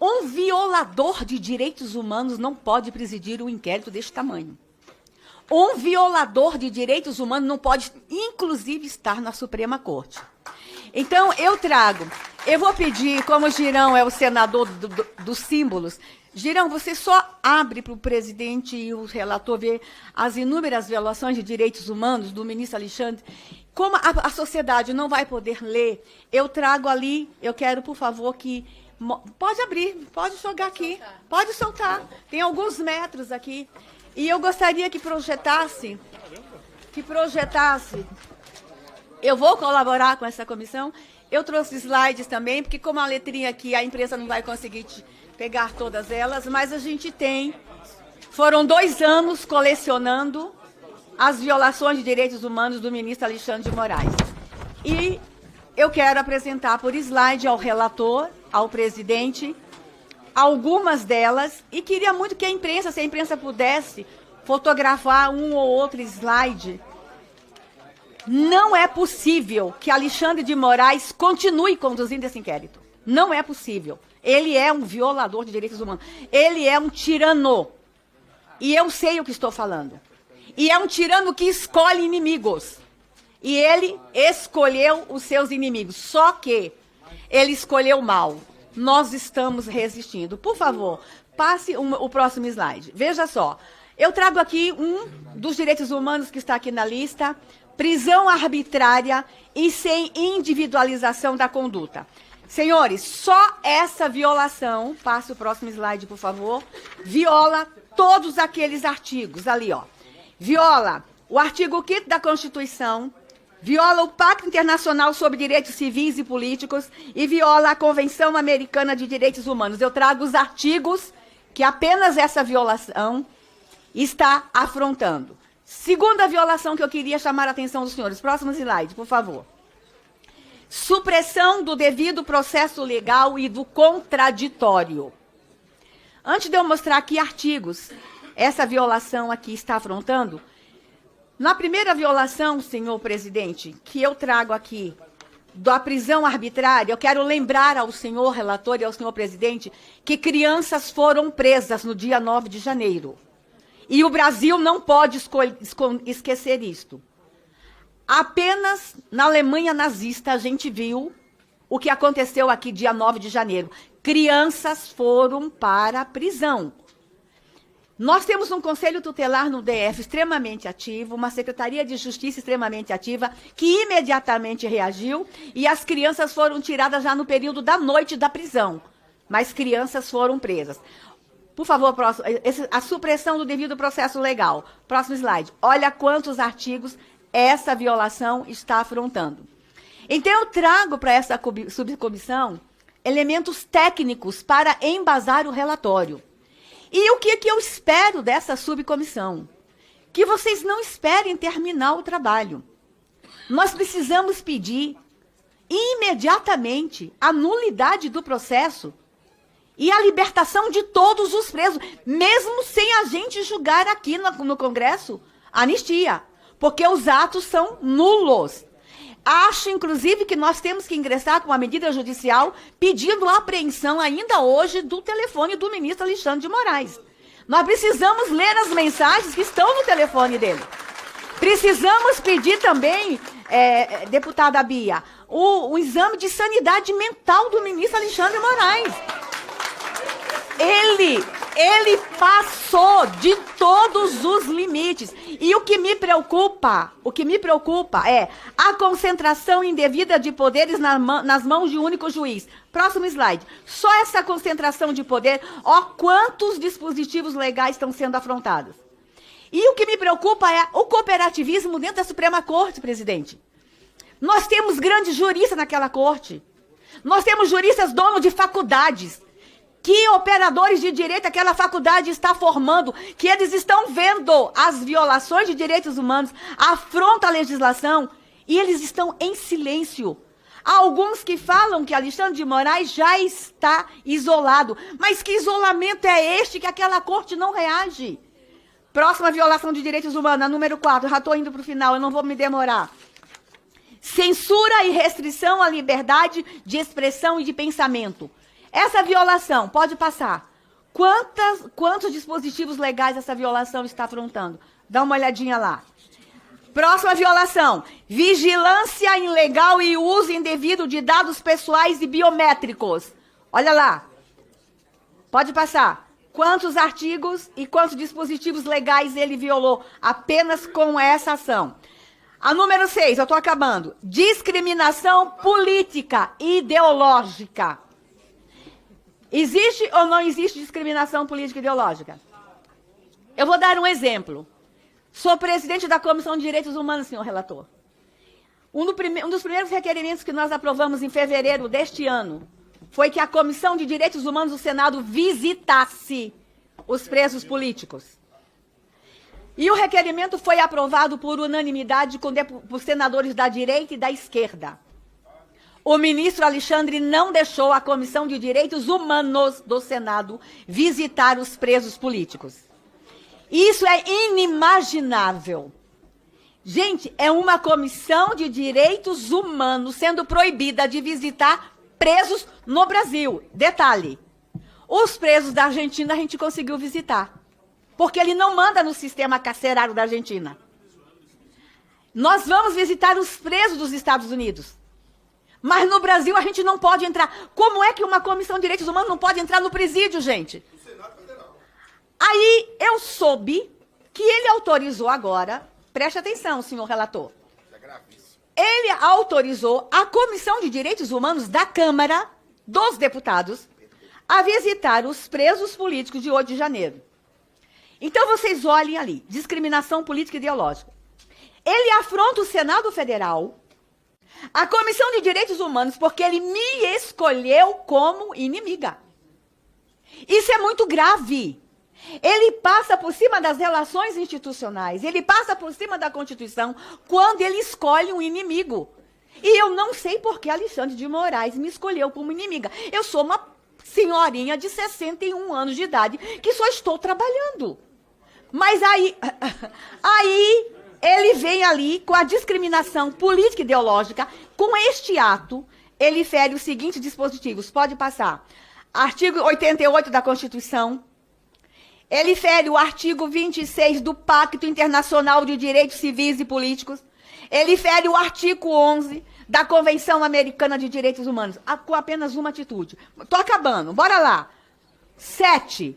Um violador de direitos humanos não pode presidir um inquérito deste tamanho. Um violador de direitos humanos não pode, inclusive, estar na Suprema Corte. Então, eu vou pedir, como o Girão é o senador dos símbolos, Girão, você só abre para o presidente e o relator ver as inúmeras violações de direitos humanos do ministro Alexandre. Como a sociedade não vai poder ler, eu trago ali, eu quero, por favor, que... Pode abrir, pode jogar aqui, pode soltar. Tem alguns metros aqui. E eu gostaria que projetasse, eu vou colaborar com essa comissão. Eu trouxe slides também, porque como a letrinha aqui, a imprensa não vai conseguir pegar todas elas, mas a gente foram 2 anos colecionando as violações de direitos humanos do ministro Alexandre de Moraes. E eu quero apresentar por slide ao relator, ao presidente, algumas delas, e queria muito que a imprensa, se a imprensa pudesse, fotografar um ou outro slide. Não é possível que Alexandre de Moraes continue conduzindo esse inquérito. Não é possível. Ele é um violador de direitos humanos. Ele é um tirano. E eu sei o que estou falando. E é um tirano que escolhe inimigos. E ele escolheu os seus inimigos. Só que ele escolheu mal. Nós estamos resistindo. Por favor, passe o próximo slide. Veja só. Eu trago aqui um dos direitos humanos que está aqui na lista. Prisão arbitrária e sem individualização da conduta. Senhores, só essa violação, passe o próximo slide, por favor, viola todos aqueles artigos ali, ó. Viola o artigo 5º da Constituição, viola o Pacto Internacional sobre Direitos Civis e Políticos e viola a Convenção Americana de Direitos Humanos. Eu trago os artigos que apenas essa violação está afrontando. Segunda violação que eu queria chamar a atenção dos senhores. Próximo slide, por favor. Supressão do devido processo legal e do contraditório. Antes de eu mostrar que artigos essa violação aqui está afrontando, na primeira violação, senhor presidente, que eu trago aqui, da prisão arbitrária, eu quero lembrar ao senhor relator e ao senhor presidente que crianças foram presas no dia 9 de janeiro. E o Brasil não pode esquecer isto. Apenas na Alemanha nazista a gente viu o que aconteceu aqui dia 9 de janeiro. Crianças foram para a prisão. Nós temos um conselho tutelar no DF extremamente ativo, uma secretaria de justiça extremamente ativa, que imediatamente reagiu, e as crianças foram tiradas já no período da noite da prisão. Mas crianças foram presas. Por favor, próximo, a supressão do devido processo legal. Próximo slide. Olha quantos artigos essa violação está afrontando. Então, eu trago para essa subcomissão elementos técnicos para embasar o relatório. E o que eu espero dessa subcomissão? Que vocês não esperem terminar o trabalho. Nós precisamos pedir imediatamente a nulidade do processo e a libertação de todos os presos, mesmo sem a gente julgar aqui no Congresso anistia, porque os atos são nulos. Acho, inclusive, que nós temos que ingressar com uma medida judicial pedindo a apreensão ainda hoje do telefone do ministro Alexandre de Moraes. Nós precisamos ler as mensagens que estão no telefone dele. Precisamos pedir também, deputada Bia, o exame de sanidade mental do ministro Alexandre de Moraes. Ele passou de todos os limites. E o que me preocupa é a concentração indevida de poderes nas mãos de um único juiz. Próximo slide. Só essa concentração de poder, ó, quantos dispositivos legais estão sendo afrontados. E o que me preocupa é o cooperativismo dentro da Suprema Corte, presidente. Nós temos grandes juristas naquela corte. Nós temos juristas donos de faculdades. Que operadores de direito aquela faculdade está formando, que eles estão vendo as violações de direitos humanos, afronta a legislação, e eles estão em silêncio. Há alguns que falam que Alexandre de Moraes já está isolado. Mas que isolamento é este que aquela corte não reage? Próxima violação de direitos humanos, a número 4, já estou indo para o final, eu não vou me demorar. Censura e restrição à liberdade de expressão e de pensamento. Essa violação, pode passar. Quantos dispositivos legais essa violação está afrontando? Dá uma olhadinha lá. Próxima violação. Vigilância ilegal e uso indevido de dados pessoais e biométricos. Olha lá. Pode passar. Quantos artigos e quantos dispositivos legais ele violou apenas com essa ação? A número 6, eu estou acabando. Discriminação política e ideológica. Existe ou não existe discriminação política e ideológica? Eu vou dar um exemplo. Sou presidente da Comissão de Direitos Humanos, senhor relator. Um dos primeiros requerimentos que nós aprovamos em fevereiro deste ano foi que a Comissão de Direitos Humanos do Senado visitasse os presos políticos. E o requerimento foi aprovado por unanimidade por senadores da direita e da esquerda. O ministro Alexandre não deixou a Comissão de Direitos Humanos do Senado visitar os presos políticos. Isso é inimaginável. Gente, é uma comissão de direitos humanos sendo proibida de visitar presos no Brasil. Detalhe, os presos da Argentina a gente conseguiu visitar, porque ele não manda no sistema carcerário da Argentina. Nós vamos visitar os presos dos Estados Unidos. Mas no Brasil a gente não pode entrar. Como é que uma comissão de direitos humanos não pode entrar no presídio, gente? Aí eu soube que ele autorizou agora, preste atenção, senhor relator. Ele autorizou a Comissão de Direitos Humanos da Câmara dos Deputados a visitar os presos políticos de 8 de janeiro. Então vocês olhem ali, discriminação política e ideológica. Ele afronta o Senado Federal, a Comissão de Direitos Humanos, porque ele me escolheu como inimiga. Isso é muito grave. Ele passa por cima das relações institucionais, ele passa por cima da Constituição quando ele escolhe um inimigo. E eu não sei por que Alexandre de Moraes me escolheu como inimiga. Eu sou uma senhorinha de 61 anos de idade que só estou trabalhando. Mas aí ele vem ali com a discriminação política e ideológica. Com este ato, ele fere os seguintes dispositivos. Pode passar. Artigo 88 da Constituição. Ele fere o artigo 26 do Pacto Internacional de Direitos Civis e Políticos. Ele fere o artigo 11 da Convenção Americana de Direitos Humanos. Com apenas uma atitude. Estou acabando. Bora lá. 7.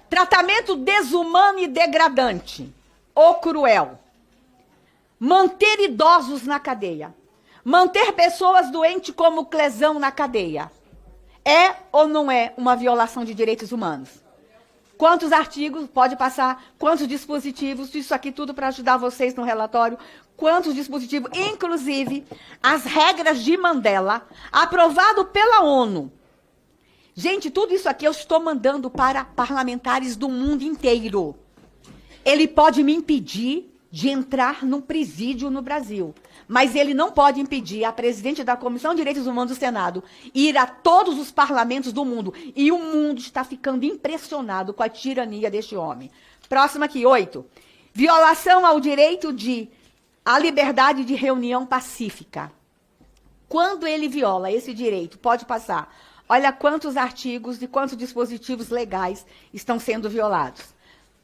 Tratamento desumano e degradante ou cruel. Manter idosos na cadeia. Manter pessoas doentes como lesão na cadeia. É ou não é uma violação de direitos humanos? Quantos artigos, pode passar, quantos dispositivos, isso aqui tudo para ajudar vocês no relatório, quantos dispositivos, inclusive as regras de Mandela, aprovado pela ONU. Gente, tudo isso aqui eu estou mandando para parlamentares do mundo inteiro. Ele pode me impedir de entrar num presídio no Brasil, mas ele não pode impedir a presidente da Comissão de Direitos Humanos do Senado ir a todos os parlamentos do mundo. E o mundo está ficando impressionado com a tirania deste homem. Próximo aqui, 8. Violação ao direito à liberdade de reunião pacífica. Quando ele viola esse direito, pode passar. Olha quantos artigos e quantos dispositivos legais estão sendo violados.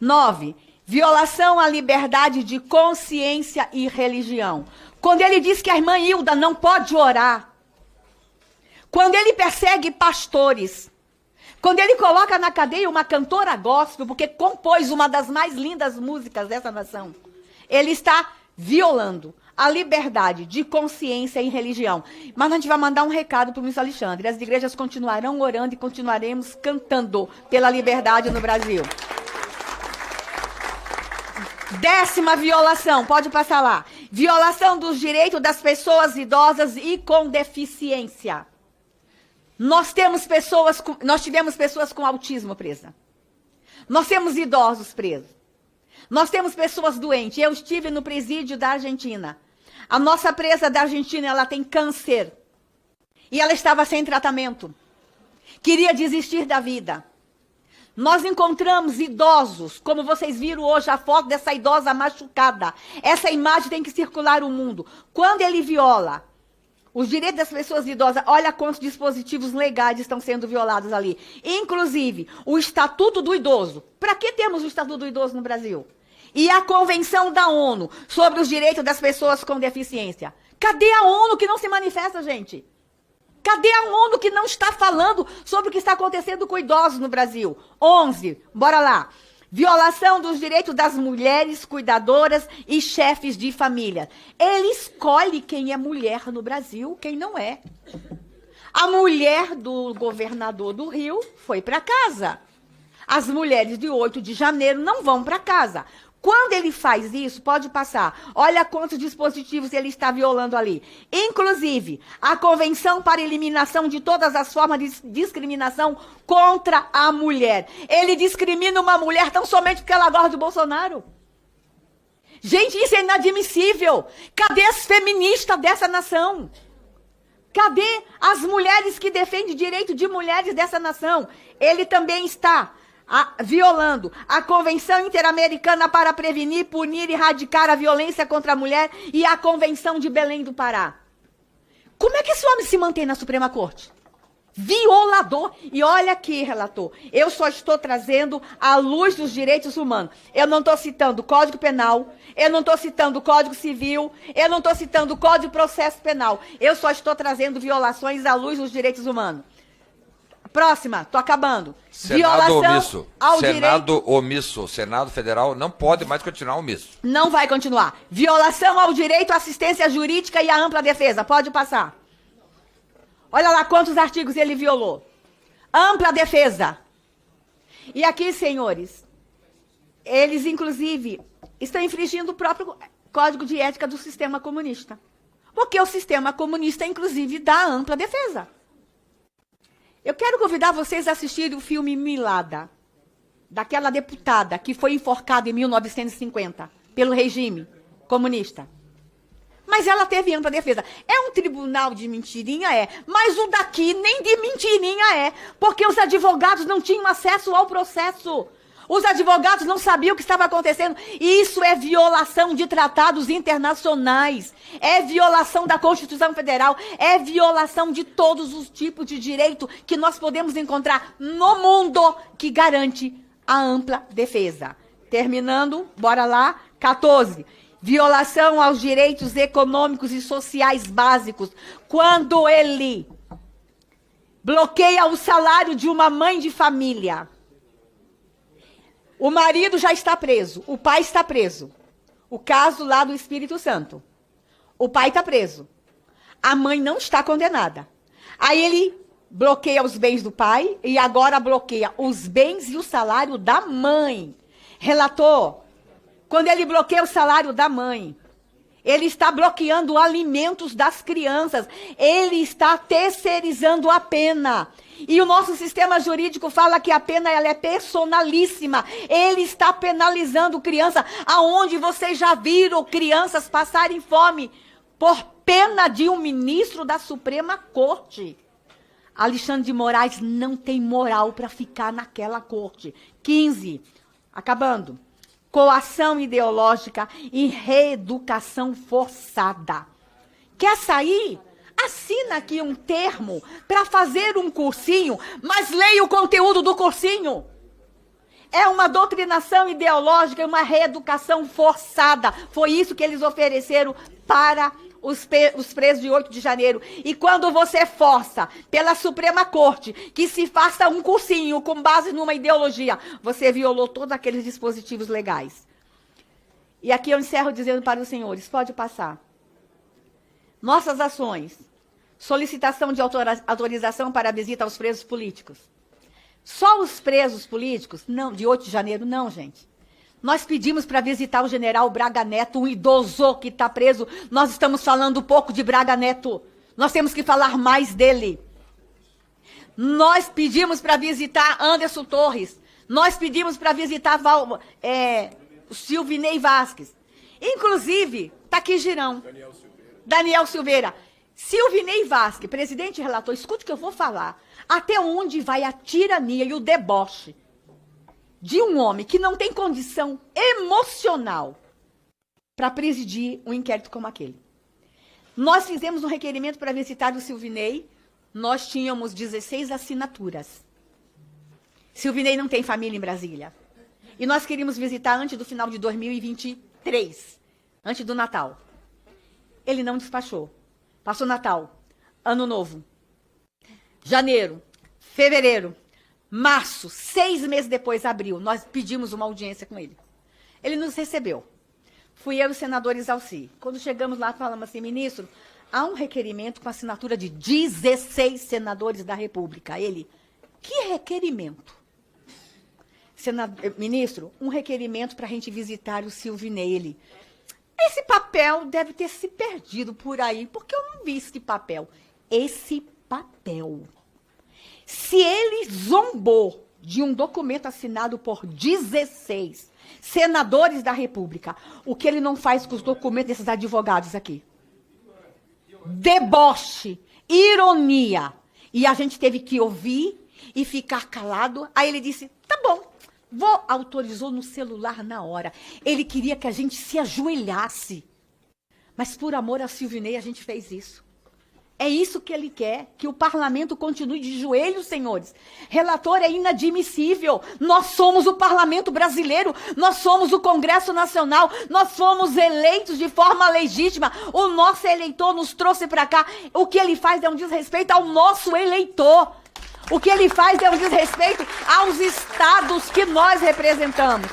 9. Violação à liberdade de consciência e religião. Quando ele diz que a irmã Hilda não pode orar. Quando ele persegue pastores. Quando ele coloca na cadeia uma cantora gospel, porque compôs uma das mais lindas músicas dessa nação. Ele está violando a liberdade de consciência e religião. Mas a gente vai mandar um recado para o ministro Alexandre. As igrejas continuarão orando e continuaremos cantando pela liberdade no Brasil. 10ª violação, pode passar lá. Violação dos direitos das pessoas idosas e com deficiência. Nós tivemos pessoas com autismo presas. Nós temos idosos presos. Nós temos pessoas doentes. Eu estive no presídio da Argentina. A nossa presa da Argentina, ela tem câncer. E ela estava sem tratamento. Queria desistir da vida. Nós encontramos idosos, como vocês viram hoje a foto dessa idosa machucada. Essa imagem tem que circular o mundo. Quando ele viola Os direitos das pessoas idosas, olha quantos dispositivos legais estão sendo violados ali. Inclusive, o Estatuto do Idoso. Para que temos o Estatuto do Idoso no Brasil? E a Convenção da ONU sobre os direitos das pessoas com deficiência. Cadê a ONU que não se manifesta, gente? Cadê a ONU que não está falando sobre o que está acontecendo com idosos no Brasil? 11, bora lá. Violação dos direitos das mulheres cuidadoras e chefes de família. Ele escolhe quem é mulher no Brasil, quem não é. A mulher do governador do Rio foi para casa. As mulheres de 8 de janeiro não vão para casa. Quando ele faz isso, pode passar. Olha quantos dispositivos ele está violando ali. Inclusive, a Convenção para a Eliminação de todas as formas de discriminação contra a mulher. Ele discrimina uma mulher tão somente porque ela gosta de Bolsonaro. Gente, isso é inadmissível. Cadê as feministas dessa nação? Cadê as mulheres que defendem o direito de mulheres dessa nação? Ele também está violando a Convenção Interamericana para prevenir, punir e erradicar a violência contra a mulher e a Convenção de Belém do Pará. Como é que esse homem se mantém na Suprema Corte? Violador. E olha aqui, relator, eu só estou trazendo à luz dos direitos humanos. Eu não estou citando o Código Penal, eu não estou citando o Código Civil, eu não estou citando o Código de Processo Penal. Eu só estou trazendo violações à luz dos direitos humanos. Próxima, tô acabando. Senado violação omisso. ao Senado direito... omisso. O Senado Federal não pode mais continuar omisso. Não vai continuar. Violação ao direito à assistência jurídica e à ampla defesa. Pode passar. Olha lá quantos artigos ele violou. Ampla defesa. E aqui, senhores, eles, inclusive, estão infringindo o próprio Código de Ética do sistema comunista. Porque o sistema comunista, inclusive, dá ampla defesa. Eu quero convidar vocês a assistirem o filme Milada, daquela deputada que foi enforcada em 1950 pelo regime comunista. Mas ela teve ampla defesa. É um tribunal de mentirinha? É. Mas o daqui nem de mentirinha é. Porque os advogados não tinham acesso ao processo. Os advogados não sabiam o que estava acontecendo. Isso é violação de tratados internacionais. É violação da Constituição Federal. É violação de todos os tipos de direito que nós podemos encontrar no mundo que garante a ampla defesa. Terminando, bora lá. 14. Violação aos direitos econômicos e sociais básicos. Quando ele bloqueia o salário de uma mãe de família. O marido já está preso, o pai está preso. O caso lá do Espírito Santo. O pai está preso. A mãe não está condenada. Aí ele bloqueia os bens do pai e agora bloqueia os bens e o salário da mãe. Relator, quando ele bloqueia o salário da mãe, ele está bloqueando alimentos das crianças. Ele está terceirizando a pena. E o nosso sistema jurídico fala que a pena ela é personalíssima. Ele está penalizando criança. Aonde vocês já viram crianças passarem fome por pena de um ministro da Suprema Corte? Alexandre de Moraes não tem moral para ficar naquela corte. 15. Acabando. Coação ideológica e reeducação forçada. Quer sair? Assina aqui um termo para fazer um cursinho, mas leia o conteúdo do cursinho. É uma doutrinação ideológica e uma reeducação forçada. Foi isso que eles ofereceram para os presos de 8 de janeiro. E quando você força pela Suprema Corte que se faça um cursinho com base numa ideologia, você violou todos aqueles dispositivos legais. E aqui eu encerro dizendo para os senhores, pode passar. Nossas ações, solicitação de autorização para a visita aos presos políticos. Só os presos políticos, não, de 8 de janeiro, não, gente. Nós pedimos para visitar o general Braga Neto, um idoso que está preso. Nós estamos falando pouco de Braga Neto. Nós temos que falar mais dele. Nós pedimos para visitar Anderson Torres. Nós pedimos para visitar o Silvinei Vasquez. Inclusive, está aqui Girão. Daniel Silveira. Silvinei Vasquez, presidente e relator, escute o que eu vou falar. Até onde vai a tirania e o deboche de um homem que não tem condição emocional para presidir um inquérito como aquele? Nós fizemos um requerimento para visitar o Silvinei, nós tínhamos 16 assinaturas. Silvinei não tem família em Brasília. E nós queríamos visitar antes do final de 2023, antes do Natal. Ele não despachou. Passou Natal, Ano Novo, janeiro, fevereiro, março, 6 meses depois, abril, nós pedimos uma audiência com ele. Ele nos recebeu. Fui eu e o senador Isalci. Quando chegamos lá, falamos assim, ministro, há um requerimento com assinatura de 16 senadores da República. Ele, que requerimento? Ministro, um requerimento para a gente visitar o Silvinei. Ele, esse papel deve ter se perdido por aí, porque eu não vi esse papel. Esse papel. Se ele zombou de um documento assinado por 16 senadores da República, o que ele não faz com os documentos desses advogados aqui? Deboche, ironia. E a gente teve que ouvir e ficar calado. Aí ele disse, tá bom, autorizou no celular na hora. Ele queria que a gente se ajoelhasse. Mas por amor a Silvinei a gente fez isso. É isso que ele quer, que o parlamento continue de joelhos, senhores. Relator, é inadmissível. Nós somos o parlamento brasileiro, nós somos o Congresso Nacional, nós fomos eleitos de forma legítima. O nosso eleitor nos trouxe para cá. O que ele faz é um desrespeito ao nosso eleitor. O que ele faz é um desrespeito aos estados que nós representamos.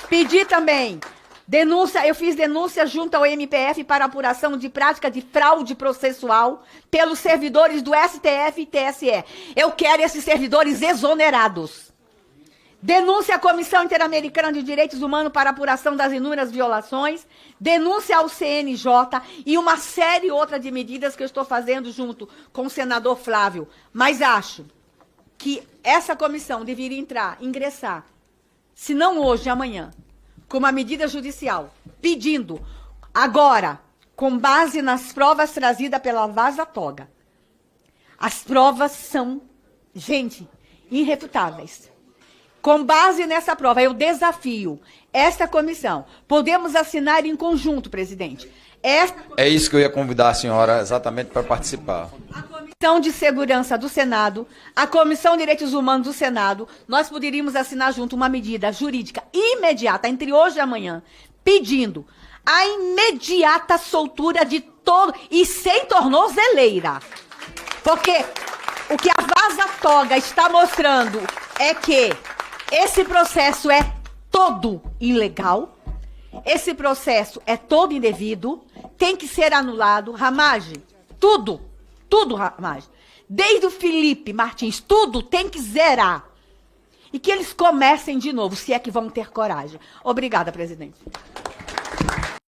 Pedi também denúncia, eu fiz denúncia junto ao MPF para apuração de prática de fraude processual pelos servidores do STF e TSE. Eu quero esses servidores exonerados. Denúncia à Comissão Interamericana de Direitos Humanos para apuração das inúmeras violações. Denúncia ao CNJ e uma série outra de medidas que eu estou fazendo junto com o senador Flávio. Mas acho que essa comissão deveria ingressar, se não hoje, amanhã, com uma medida judicial, pedindo, agora, com base nas provas trazidas pela Vaza Toga. As provas são, gente, irrefutáveis. Com base nessa prova, eu desafio esta comissão. Podemos assinar em conjunto, presidente. É isso que eu ia convidar a senhora exatamente para participar. A Comissão de Segurança do Senado, a Comissão de Direitos Humanos do Senado, nós poderíamos assinar junto uma medida jurídica imediata, entre hoje e amanhã, pedindo a imediata soltura de todo, e sem tornozeleira. Porque o que a Vaza Toga está mostrando é que esse processo é todo ilegal, esse processo é todo indevido, tem que ser anulado. Ramagem, tudo, Ramagem. Desde o Felipe Martins, tudo tem que zerar. E que eles comecem de novo, se é que vão ter coragem. Obrigada, presidente.